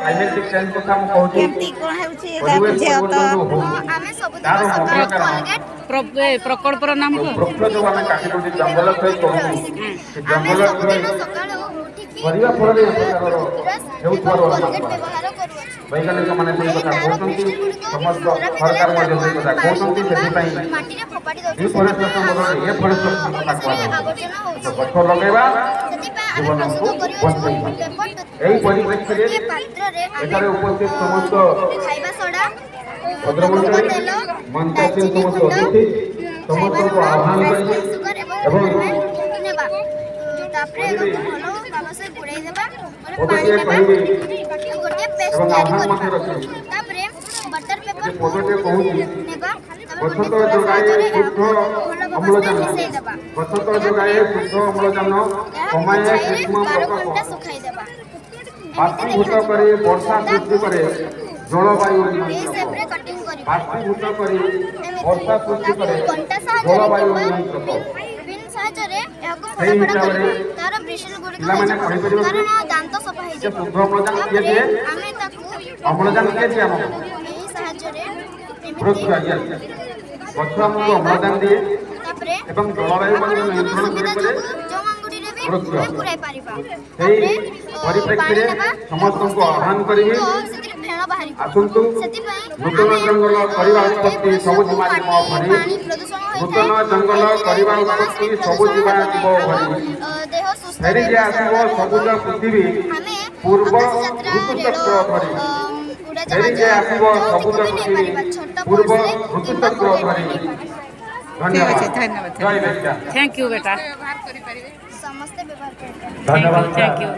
climatic change कथा मु कहूची केमती कोन हेउची एदा परिवेश बुझे तो परिवर्तन हो आमे सब तार दिन मुख्य सकाळ कारण कोलगेट प्रकल्पर नाम को वृक्ष जो आम काटी दौटी जंगल क्षय करूँ आमे जंगल सब क्षय दिन सकाळ उठिकी କରିବା ଫଳରେ ଏ ପ୍ରକାରର ହେଉଥିବାର कोलगेट ଅନୁମାନ व्यवहार करू वैज्ञानिक ମାନେ ସେଇ କଥା କହୁଛନ୍ତି ସମସ୍ତ ସରକାର ମଧ୍ୟ ସେଇ କଥା କହୁଛନ୍ତି ସେଥିପାଇଁ माटी रे फोपाडी दउछ डिफरेस्टेशन ବଦଳରେ ଏ ଫରେଷ୍ଟେସନ କଥା କୁହାଯାଉଛି आवर्जना होउछ ଗଛ ଲଗେଇବା ସେଥିପାଇଁ ଆମେ ଜୀବନକୁ ପ୍ରସ୍ତୁତ ବଞ୍ଚେଇବା କରିଅଛୁ ଏହି ପରିପ୍ରେକ୍ଷୀରେ ଗୋଟିଏ ପାତ୍ରରେ ଏଠାରେ ଉପସ୍ଥିତ ସମସ୍ତ ଖାଇବା ସୋଡା ଭଦ୍ରମନ୍ତ୍ରୀ ତେଲ ମଞ୍ଚସିଂ ଡାଲଚିନି ସମସ୍ତ ଗୁଣ୍ଡ ଅତିଥି ଖାଇବା ସମସ୍ତଙ୍କୁ ଆହ୍ୱାନ କରିବେ ସୁଗାର ଏବଂ ନେବା ତାପରେ ଭଲ ଭାବରେ ଗୁଡ଼େଇ ଦେବା ପଦଟିଏ ପାଣି କହିବି ନେବା ଗୋଟିଏ ପେଷ୍ଟ ଏବଂ ତିଆରି ଆହ୍ୱାନ ମଧ୍ୟ କରିବା ରଖିବି ତାପରେ ବଟର ପେପର ପଦଟିଏ କହୁଛି ନେବା ଗଛ ତାପରେ ତଳେ ଗୋଟେ ଯୋଗାଏ ସାହାଯ୍ୟରେ ଶୁଦ୍ଧ ଭଲ ଭାବରେ ଅମ୍ଳଜାନ ମିଶେଇ ଦେବା ଗଛ ତଳେ ଯୋଗାଏ ଶୁଦ୍ଧ ଅମ୍ଳଜାନ କମାଏ ଛାଇରେ ଗ୍ରୀଷ୍ମ 12 ପ୍ରକୋପ ଘଣ୍ଟା ଶୁଖାଇ ଦେବା ବାଷ୍ପୀଭୂତ କରି ବର୍ଷା ସୃଷ୍ଟି କରେ ଜଳବାୟୁ এই শেপরে ନିୟନ୍ତ୍ରକ কটিং କରିବା ବାଷ୍ପୀଭୂତ କରି ବର୍ଷା ସୃଷ୍ଟି ତାକୁ କରେ କଣ୍ଟା ସାହାଯ୍ୟରେ ଜଳବାୟୁ କିମ୍ବା ନିୟନ୍ତ୍ରକ ପିନ୍ ସାହାଯ୍ୟରେ ଏହାକୁ ସେଇ ଫଟା ଫଟା ହିସାବରେ କରିବା ତାର ବ୍ରିଶଲ ଗୁଡ଼ିକ ପିଲାମାନେ ହେଇଯିବ କହିପାରିବେ କି କାରଣ ଦାନ୍ତ ସଫା ଯେ ହେଇଯିବ ଶୁଦ୍ଧ ଅମ୍ଳଜାନ କିଏ ତାପରେ ଦିଏ ଆମେ ତାକୁ ଅମ୍ଳଜାନ କିଏ ଦିଏ ଆମକୁ ଏହି ସାହାଯ୍ୟରେ ବୃକ୍ଷ ଏମିତି ଗଛ ଆମକୁ ଅମ୍ଳଜାନ ଦିଏ ତାପରେ ଏବଂ ଜଳବାୟୁ ମଧ୍ୟ ନିୟନ୍ତ୍ରଣ ସୁବିଧା କରିପାରେ ଯୋଗୁଁ ଯୋଉ ଆଙ୍ଗୁଠିରେ ବି ବୃକ୍ଷ ଆମେ ପୁରାଇ ପାରିବା ସେଇ ତାପରେ ପରିପ୍ରେକ୍ଷୀରେ ସମସ୍ତଙ୍କୁ ଆହ୍ୱାନ କରିବି ତ ସେଥିରେ ଫେଣ ବାହାରିବ ଆସନ୍ତୁ ସେଥିପାଇଁ ନୂତନ ଜଙ୍ଗଲ କରିବା ଉତ୍ପତ୍ତି ସବୁଜ ମାଧ୍ୟମ ଭଳି ପାଣି ପ୍ରଦୂଷଣ ନୂତନ ହୋଇଥାଏ ଜଙ୍ଗଲ କରିବା ଉତ୍ପତ୍ତି ସବୁଜ ମାଧ୍ୟମ ଭଳି ଦେହ ସୁସ୍ଥ ଫେରିକି ଆସିବ ସବୁଜ ପୃଥିବୀ ଆମେ ପୂର୍ବ ଆକାଶ ଯାତ୍ରା ଋତୁଚକ୍ର ଧରି ଉଡ଼ାଜାହାଜ ଫେରିକି ଆସିବ ସବୁଜ ଯୋଉଠିକୁ ବି ପୃଥିବୀ ନେଇପାରିବା ଛୋଟ ପୂର୍ବ ବସରେ କିମ୍ବା ଋତୁଚକ୍ର ଧରି ठीक अच्छे ଧନ୍ୟବାଦ धन्यवाद ଜୟ ବେଟା थैंक यू बेटा ସମସ୍ତେ ବ୍ୟବହାର କରିପାରିବେ थैंक यू